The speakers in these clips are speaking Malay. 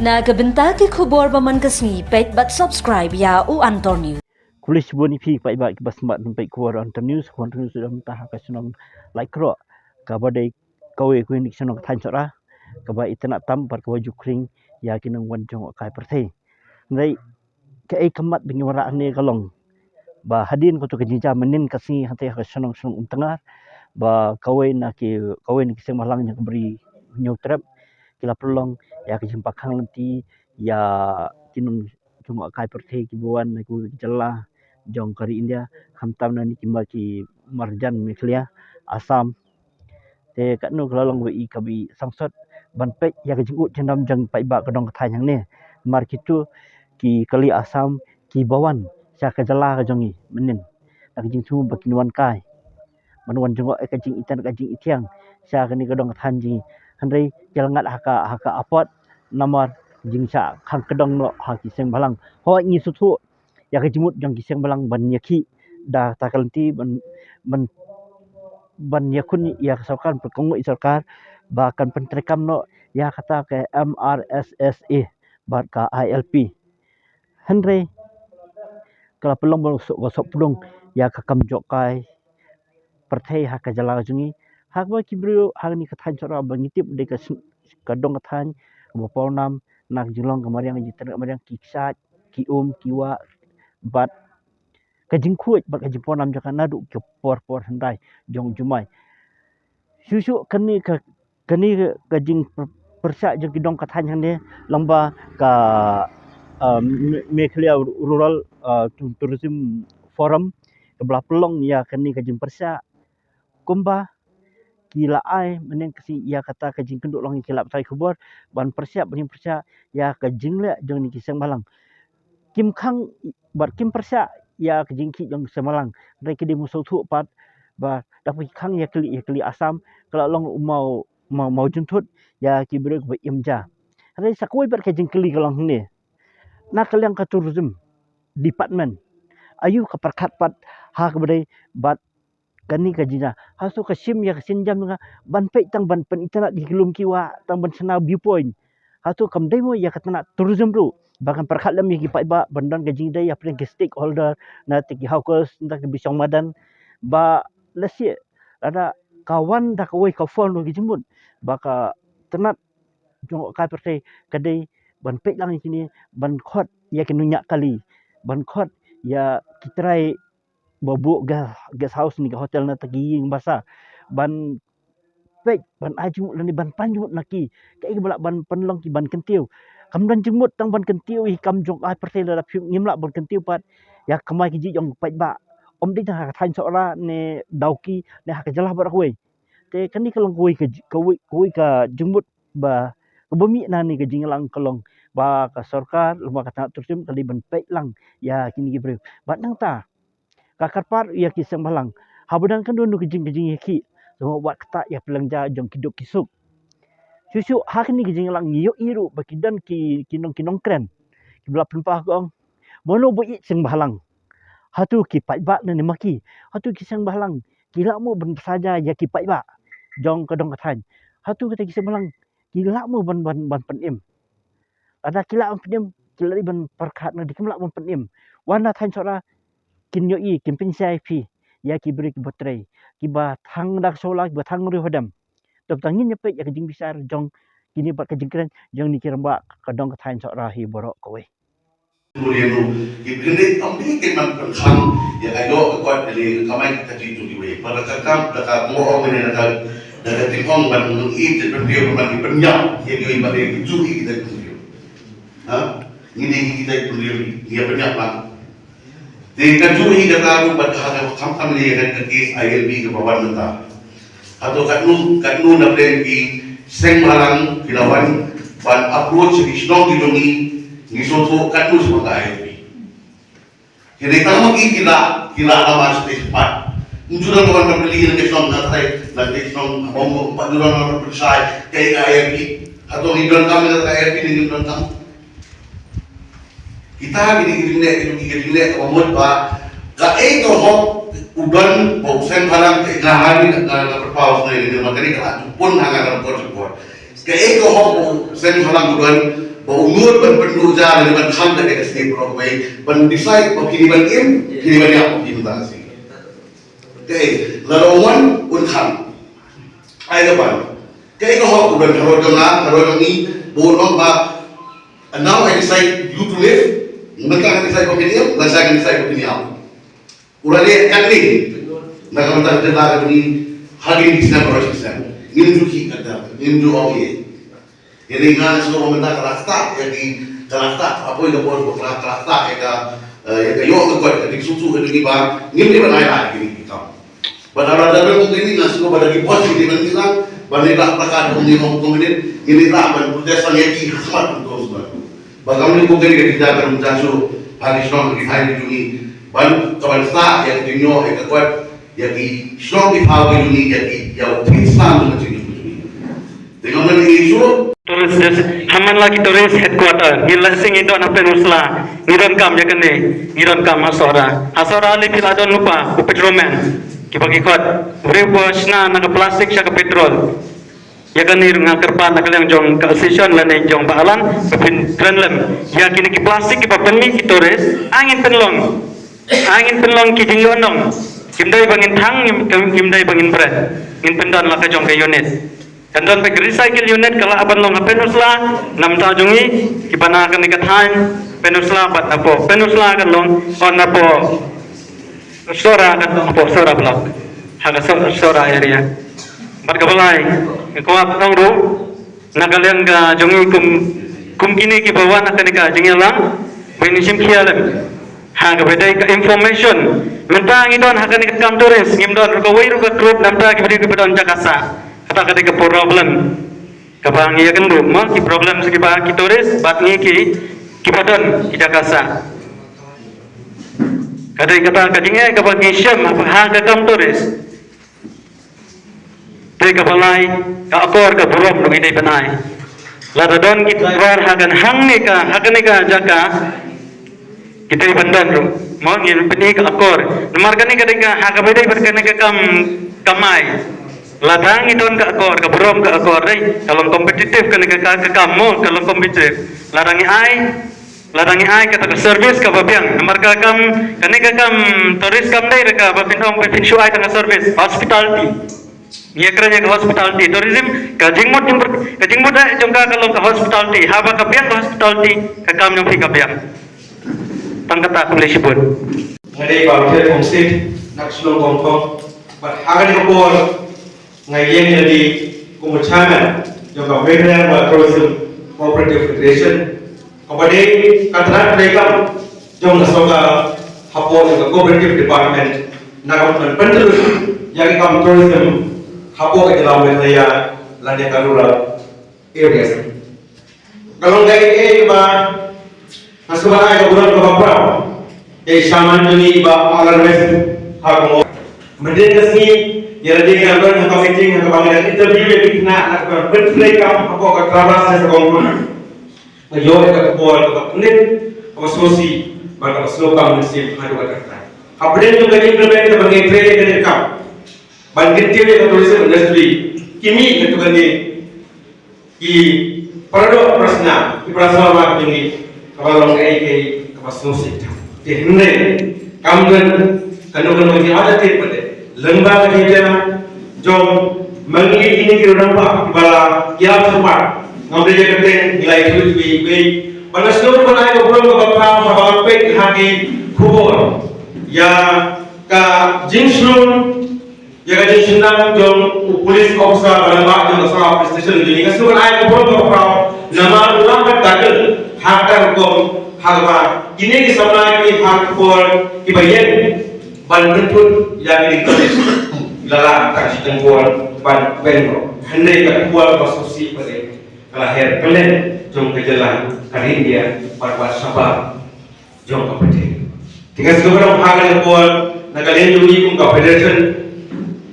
Nagabenta ki khubor baman kasni pet bat subscribe ya u Anton News. Kulis boni pi pai ba ki basmat sampai kuar Anton News sudah mentah ka sunong like ro ka badai kawe ku ni sunong than sora ka ba itana tam par ka waju kring ya kinong wan jong kai perse ngai ke ai kamat bingi wara ane kalong ba hadin ko to ka jinja menin kasi hate ka sunong tengah ba kawe na ki malang nya beri nyutrap kila pelong ya ke jumpa kang nanti ya kinong jong kai perse ki buan ku jelah jong kari India hamtam na ni kimba ki marjan meklia Asam te kat nu kelalong wi kabi sangsot ban pek ya ke jingut cendam jang pai ba kedong kathai yang ne mar kitu ki kali Asam ki bawan sya ka jala ka jongi menin nak jing su bakinuan kai manuan jong ka jing itan ka jing itiang sya ka ni kedong kathan ji handai jalangat haka apot namar jing sya khang kedong no ha ki seng balang ho ngi su thu ya ke jimut jong ki seng balang ban nyaki dah takalti ban yakun ya sarkar perkongo sarkar bahkan pentrekam no ya kata ke MRSSA bar ka ILP Henry kala pelong gosok pulung ya kakam jokai perthai ha ka jala jungi hak ba kibru hak ni kathan sora bangitip de ka kadong kathan bopol nam nak jilong kamariang jiter kamariang kiksat kium kiwa bat kajing kuat bat kajing ponam jaka nadu ke por hendai jong jumai susu kani kajing persa jong kidong kathan yang ne lamba ka Meklia Rural Tourism Forum ke belah pelong ya kani kajing persa kumba kila ai menen kasi ya kata kajing kenduk long kilap tai kubur ban persiap ya kajing le jong ni kisang balang kim khang bat kim persa ya kajing ki jong semalang dai kidi musuh thu pat ba dapat khang ya kli Asam kalau long mau juntut ya ki bre ba imja dai sakoi bat kajing kli kalau ni nak kaliang ka tourism department ayu ka perkat pat ha ka bre bat kani ka jina hasu ka sim ya sin jam nga ban pe tang ban pen itana di kelum kiwa tang ban sena viewpoint hasu kam demo ya katana tourism ru bahkan perkat lam ki pai ba bandan ka jing dai ya pre stakeholder na ti hawkers na ki bisong madan ba lesi ada kawan dah kawai ka phone ki jimut baka tenat jong ka pertai kadai ban pe lang kini ban khot ya kinunya kali ban khot ya kitrai babu gas house ni hotel na tagiying basa ban pek ban aju lani ban panjut naki kai bala ban penlong ki ban kentiu kamdan jemut tang ban kentiu hi kam jong ai pertel la phi ngimla ban kentiu pat ya kamai ki ji jong pai ba om ding ha thain sora ne dauki ne ha jalah bar hoi te kani kalong koi ka jemut ba bumi na ni ka jinglang kalong ba ka sarkar luma ka tourism kali ban pek lang ya kini gibre bat nang ta kakarpar ya kisang balang habudang kan dunu kejing ki so buat kata ya pelangja jong kiduk kisuk susu hak ni kejing lang yo iru bakidan kinong kren ki bela pempah gong mono bo i sing balang hatu ki pai ba ne maki hatu kisang balang kila mu ban saja ya ki pai ba jong kadong kathan hatu kata kisang balang kila mu ban penim ada kila penim kila ban perkat na dikemlak ban penim wana than sora kin yo i kin pin sai phi ya ki beri ki botrei ki ba thang dak sola ki ba thang ri hodam tab tangin ya pe ya kajing besar jong kini ba kajing keren jong ni kiramba kadong ka thain sok rahi borok kowe Muriano ibende ambi ke man khang ya ayo ko ali kamay ka dito diwe para ka kam ka mo o ne na daga tingong ban i te prio man ki penya ye yo ba de ju i kita prio ha ini kita prio ya penya pa de ka ju i ka taru ba ka kam le ka ki ILB ka bawan nata ato ka nu na plan ki seng malang kilawan ban approach ki strong dingi ni soto ka nu sa ILB kini tama ki kila nama space part Njura kawan pembeli ke strong na strong ngomong pa dulu na percaya kay ILB atau hidron kami na ILB ni hidron kami kita gini komod ba ka ito ho udan boksen parang kailangan na perpaus na ini makanya ka pun hangan ng support Kaya ikaw ho, sen halang bulan, baunur ban penduja dan ban kham da ke sini pro bai, ban decide ban kini ban ya kini ta si. Kaya larawan un kham. Ai da ban. Kaya ikaw ho bulan haro ni bolong ba. And now I decide you to live. Mereka akan decide kau kini, dan saya akan decide kau kini apa. Urale kami, nakamata kita kami hari ini kita berproses. Ini juga kita, ini juga awalnya. Jadi ingat semua mereka kelasta, jadi kelasta apa yang boleh kelasta, yang yo kuat, jadi susu ini bah, ini mana lagi ini kita. Pada ada mungkin ini nggak semua pada di pos ini kita, bandinglah perkara kemudian ini lah proses lagi khidmat untuk semua. Bagaimana mungkin kita akan menjadi hari Islam di hari ini, ban kawan sah yang dunia yang kuat, yang Islam di hari ini, yang Islam menjadi ini. Dengan mana isu? Turis haman lagi turis headquarter. Gila sing itu anak penusla. Ngiron kam ya kene. Ngiron kam asora. Asora ali pila don lupa. Petroleum. Kibagi kot. Uri bosna naga plastik siya ka petrol. Ya kan ni nga kerpan nak yang jong ka session lan jong baalan pepin trenlem ya kini ki plastik ki papenmi ki tores angin penlong ki jingonong kimdai bangin thang kimdai bangin bread ngin pendan la ka jong ka unit kandan pe recycle unit kala aban long penusla nam ta jongi ki bana kan ikathan penusla bat napo penusla kan long on napo sora kan napo sora block haga sora area Barkabalay, kuat nong ru, nagalian ka jongi kum kini ki bawa nak ka jengel lang, binisim kialam. Haga bedai ka information, mentang idon haga ni kam turis, ngimdon ka wai ru ka group namta ki bedi bedon jakasa. Kata ka ka problem. Kabang iya kan ru, ma ki problem segi ba ki turis, bat ni ki bedon ki jakasa. Kadai kata ka jengel ka bagi syam haga kam turis. Mereka balai, ka akor ka buruk nung ini benai. Lada don kita driver hagan hang nika jaka kita ibandan ru. Mau ngin peni ka akor. Nomor kani ka deka haga bedai berkene ka kamai. Ladang idon ka akor ka buruk ka akor dai. Kalau kompetitif kani ka kamu kalau kompetitif. Ladangi ai kata ka service ka babiang. Nomor ka kani ka turis kam dai ka babinong pepin shuai tanga service hospitality. Ia kerja ke hospitality, tourism, kajingmut jangka kalau ke hospitality, haba kabiang ke hospitality, kekam yang fika biang. Tangkata Malaysia pun. Ngadai bautir homestay, nak selong kongkong, but hagan di kapor, ngayen jadi kumucaman, jangka Medan Tourism Cooperative Federation, kepada katran mereka, jang nasoka hapor jangka Cooperative Department, nak penterus yang kam tourism. Hapo ke dalam wilayah Landia Karura areas. Kalau nggak ba masuklah ke bulan berapa? Shaman ini ba alarmes hapo. Mending resmi ya ada yang berada di meeting yang kebanyakan interview yang kita nak berplay kam hapo ke travel saya sekolah. Ngayo ke kapol ke penit ke sosi ba ke slokam mesti hadu kata. Update juga implement ke bagi trade ke kam. Banditir yang tourism industry kimi itu kan di produk prasna di prasna mak ini kalau kai kapasnosi di hinde kamgan kanu di ada pada lembaga kita jom mengi ini kira nampak bala kiam sempat ngambil jekateng nilai itu di pada seluruh penai belum berapa sabang pek hati kubur ya ka jinslun ya kan senang jom polis officer berlambak jom asal station jadi kesukaan ayat kubur berapa nama ulang bertakil hakar hukum harga ini disamakan di hak kubur dibayar ban bentuk yang ditulis dalam kasih tengkuan ban benro hendak ke kubur konstruksi pada lahir kalian jom kejelang kali dia pada sabab jom kompeten tinggal sekarang hak kubur nak kalian juli kum federation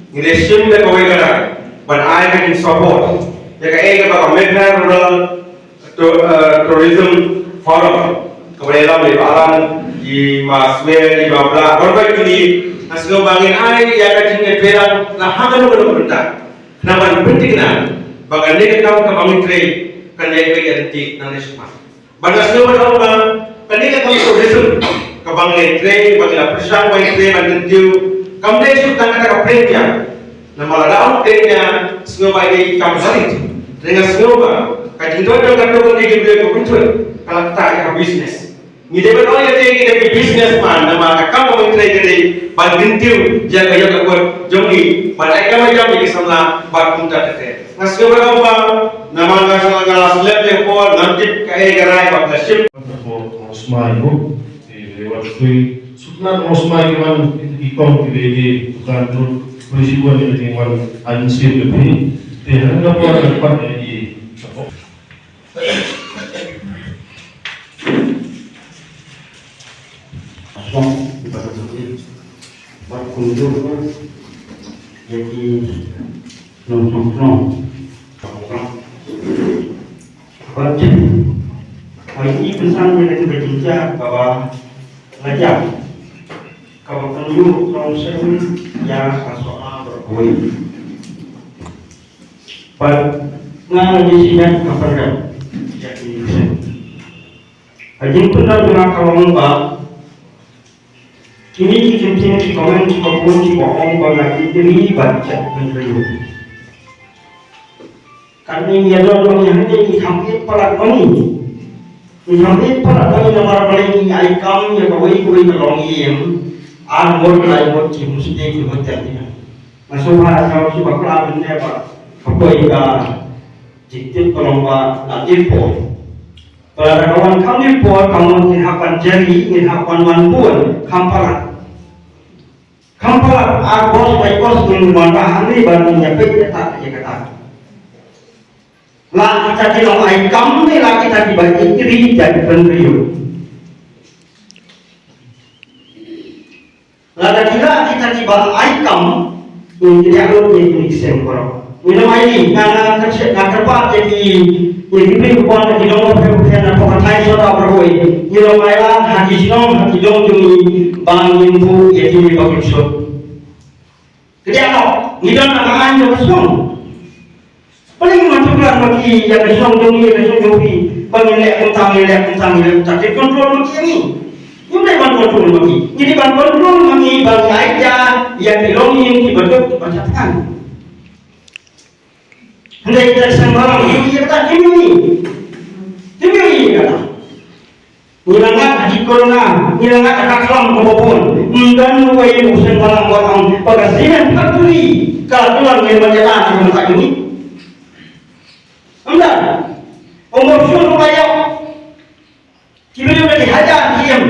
Ngiresim na kaway ka ban ay ka in support ya ka ay ka Medan Rural Tourism Forum kaway lang may alam di maswel di babla berbagai ini aslo bangin ay ya ka jing perang na hagan mo benda naman penting na Bagan ni kita kami trade kan dia bagi nanti nanti semua. Bagas ni berapa? Kan ni kami progression kabang trade bagi la persang bagi trade nanti kami dia sudah kata premia. Nama lada premia semua bagi kami salit. Dengan semua kaji tu ada kata kau ni kita berkumpul kalau tak ada bisnes. Ni dia berdoa ya dia kita businessman nama kamu menteri jadi bantintiu jaga jaga buat jongi pada kamu jam di sana bakun tak ada. Nasi berapa nama nasi ngalas lebih pun nanti kaya gerai bakal ship. Osmai itu lewat kui sutna Osmai kan ikon di kantor polisi buat ini dengan agensi lebih tidak ada apa dapat di berkunjung jadi nongkrong wajib hari ini pesan yang berbincang bahwa ngajak kalau penyu langsung yang soal berkuih ngang di sini kapan jadi ajin pernah dengan kawan mbak ini kita di komen di bohong lagi diri baca menurut karena ini adalah orang yang hanya hampir pelat ini hampir pelat ini nama paling ini ikam yang kawai kalau yang armor lain buat cium sedih di hotelnya masuk kalau si bakal benda apa kawai jikit kalau nanti pun kalau ada kawan kami pun kamu menghapan jari menghapan manpun kampalan agos baikos dengan bahan ini bandingnya baik tak dia kata lah kita tidak aikam ni lah kita dibagi diri jadi peneriu lah kita tiba aikam ini tidak ada yang disempur minum ini karena tercepat jadi diberi kepada di nomor perhubungan atau katai sudah berhoi di nomor lain hati sinong hati dong jumi bang info jadi bagi shot kerja no nidon nama anjo kesong paling macamlah bagi yang kesong jumi bagi lek kentang tapi kontrol bagi ini ini ban kontrol bagi jadi ban kontrol bagi aja yang dilongin dibentuk bacaan hendak kita sembarang ini kata ini kata nilangat haji corona nilangat akaklam apapun dan wajib sembarang orang pagasinan katuri kalkulan yang berjalan di masa ini enggak umur suruh bayar kibir bagi hajar diam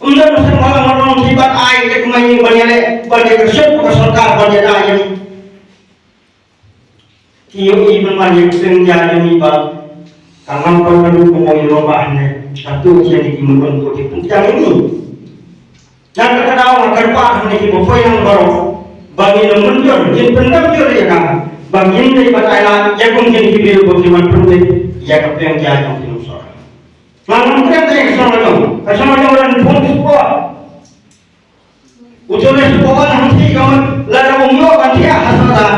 enggak sembarang orang sifat air ke kemain banyale bagi kerja peserta banyale ini kiyo ibn malik senja demi ba kangen perlu komoy robahne satu jadi dimundur untuk dipuncang ini dan terkenal kerpa ini bofoy yang baru bagi mundur jin pendam jur ya kan bagi dari batailah ya mungkin hibil bagaimana perlu ya kapeng jalan di nusara lalu kita kesana orang pun support ujulah support nanti kamu lalu umur kan dia hasilnya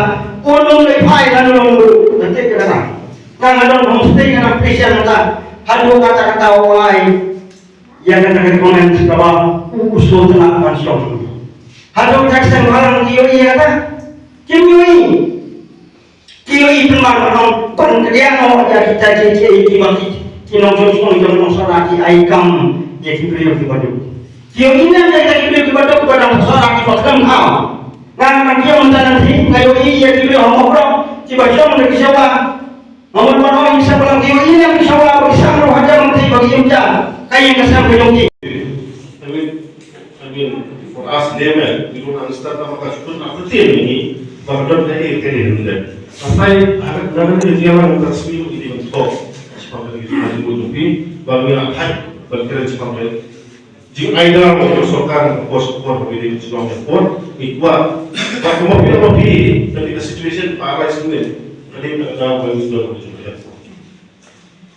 ulung lepai dan ulung nanti kena kan ada homestay kan appreciate nata hadu kata-kata orang yang kena komen di bawah usul telah pensiun hadu jackson orang kioi kata kioi pembangunan pengerjaan orang yang kita jadi bagi tinong jomsong jomsong saraki aikam jadi beliau kepada kioi ini yang kita beliau kepada saraki pasang kau ngan dia mentanam ngayo iya di bawah ngobrol tiba jom dari sawah ngomong orang bisa pulang dia ini yang sawah bisa roh aja mesti bagi imja kayak kesam bejong I mean for us laymen we don't understand apa kasutun apa ini baru dari kiri ini sampai ada jalan tasbih ini untuk seperti itu jadi bagi hak berkira seperti jika ada menyosokkan pos-pos begini sebelum pun itu waktu mobil ketika situation parah sini kali ada bagi sudah berjumpa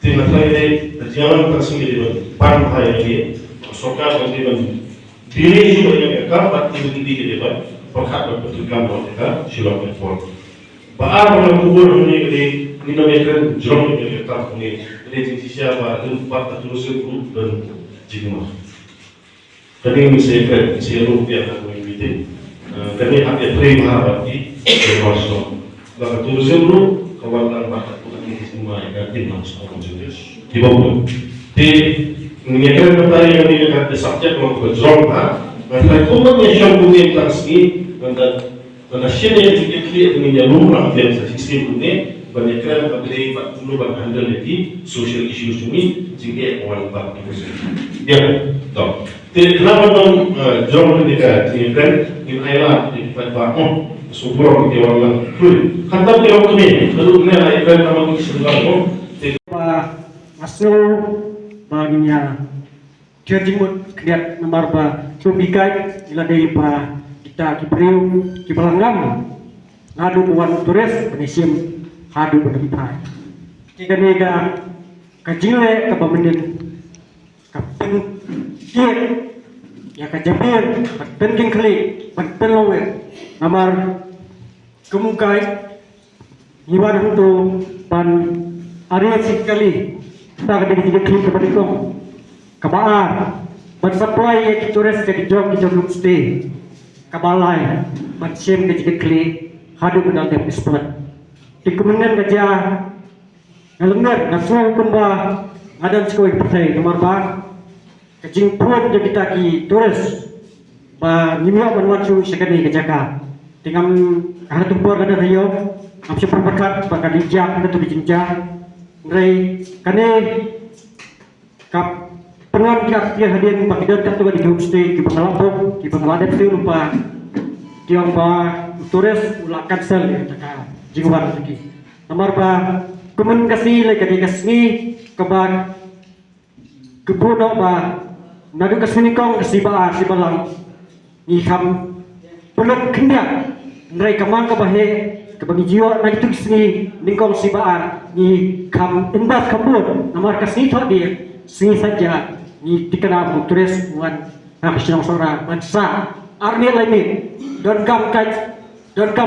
tinggal lagi berjalan tersendiri pan bahaya ini sokar bagi diri itu yang mereka berarti begini di depan pekat berpetugas mereka silap pun Baar orang kubur ni namanya jom ni tak ni jadi siapa empat terus itu dan jingma. Kami misalkan siapa yang akan mengikuti kami ada terima bagi termasuk. Lalu terus itu kawan empat ini semua yang masuk orang jenis. Di bawah. Di mengenai tadi yang dikatakan subjek mau jom lah. Mereka kumpulan yang punya transmi dan sini yang dikira dengan rumah dan sistem ini banyak kerana bagi dulu handle lagi social issues ini jika orang tak dipercaya. Ya, tak. Jadi kenapa dong jom ketika kan in Ayla di Padang super di orang lain. Kata dia waktu ini lalu ni Ayla nama kita sebelum masuk baginya judgment kriat nomor ba subikai ila dari pa kita kibriu kibalangam ngadu buan turis penisim hadu berlipat tiga nega kajile kapamenin kapen kiet ya kajabir penting kali penlowe nomor kemukai iwan untuk pan area sekali kita kadang tiga kali kepada kau kabar bersupply turis ke jom stay kabalai macam ke kli hadu bedal de spot di kemudian kerja ngelenggar nasuh kumba ngadan sekoi pertai nomor ba kejing pun je kita ki turis ba nimia banwacu sekali ke jaka dengan hatu por kada rio amsi perbakat bakal dijak itu dijinjak ngai kane kap penguat dia hadiah bagi datang tu di homestay di Bangladesh di Bangladesh tu lupa tiang ba turis ulah cancel ya taka jingwar lagi nomor ba kumun kasih lagi kasih kebak kebuno ba nadu kasih kong kasih ba si balang ni kam perlu kena nrai kamang kebahe kebagi jiwa na itu sini ningkong si ba ni kam indas kabur nomor kasih tu dia sini saja ni dikenal turis wan nasional sora mansa army lain don kam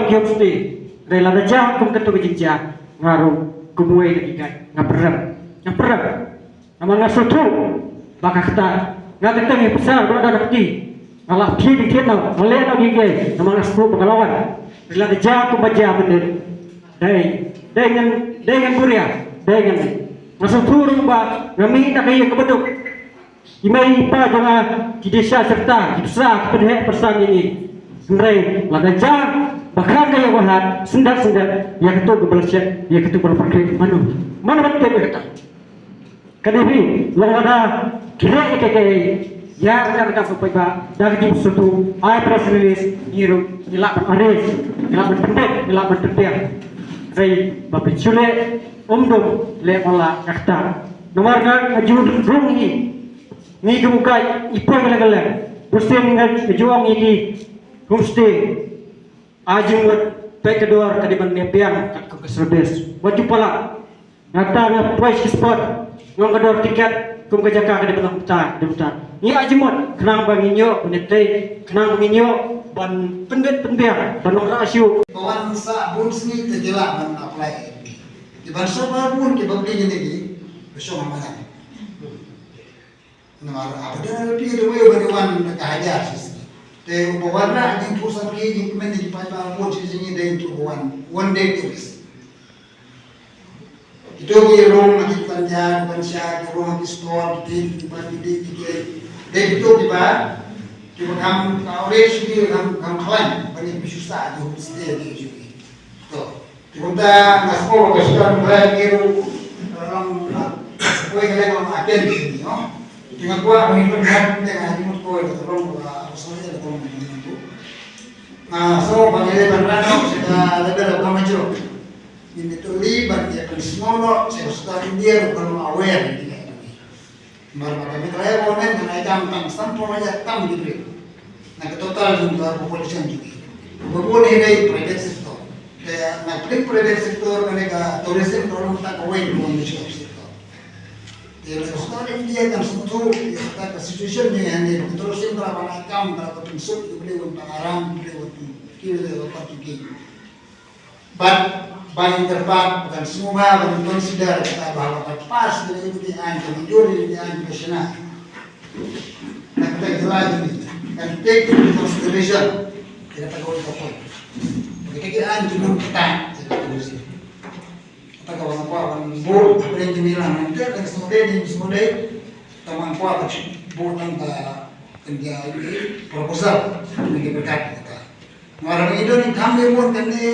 homestay rela daja kum ketu jinja ngaru kumue lagi kan ngaperem amang ngasutu bakakta ngateteng yang besar berada nanti ngalah pi di kena ngale na gige amang ngasutu pengalawan rela daja kum baja bener dengan buria dengan ngasutu rumba ngami nak kaya kebeduk imai pa dengan di desa serta di besar kepada persan ini sebenarnya ladaja bahkan kaya wahat sendat ya ketu kebelasya ya ketu berpakaian mana betul kata kanibi yang ada kira ya rekan-rekan sampai ba dari suatu ayat press release niru nilak aris nilak pendek nilak tertiang saya bapak cule umdum le olah kata nomornya ajun rungi ni kemukai ipo galang busten ngal kejuang ini homestay ajung pe kedua kadiban nepiang kat ke service wajib pala ngata na price spot ngong kedua tiket kum ke jaka kadiban putar ni ajimot kenang banginyo unitay kenang banginyo ban pendet penbiang ban rasio kawan sa bun sini terjelak dan apply di bahasa pun di babli ini besok mana nomor apa dia lebih dari bagaimana kehajar sih. Tapi bawarna yang pusat lagi yang di pajak pun sini dari itu one day tourist. Itu yang orang lagi panjang, panjang, orang lagi store, di dari itu tiba kamu orange ni kamu kawan banyak bersusah di homestay di sini. Tuh, kita nggak semua bersusah belajar orang kue kalian ada di sini, no? Dengan gua menghidupkan dengan hidupku itu tolong gua soalnya tolong itu. Nah, so bagaimana benar sudah ada maju. Ini tuh libat ya kan semua saya sudah India bukan aware ini. Baru kami terakhir momen dengan jam sampai aja tam gitu. Nah, total jumlah populasi juga. Berbun ini private sektor. Nah, private sektor mereka tourism tolong tak aware dengan itu. Ya, sekarang India kan sebetulnya kita situation yang ini terus yang berapa nakam berapa prinsip beli untuk arang beli untuk kiri berapa tinggi. But bagi tempat bukan semua bagi consider kita bahwa pas dari ini anjing juri ini anjing nasional. Kita jelas ini and take into consideration kita tahu itu apa. Kita anjing pun kita terus. Kita kawan kawan bol apa yang dibilang nanti kan semua teman kawan bol tentang dia proposal ini berkat kita. Orang itu ni kami pun kan ni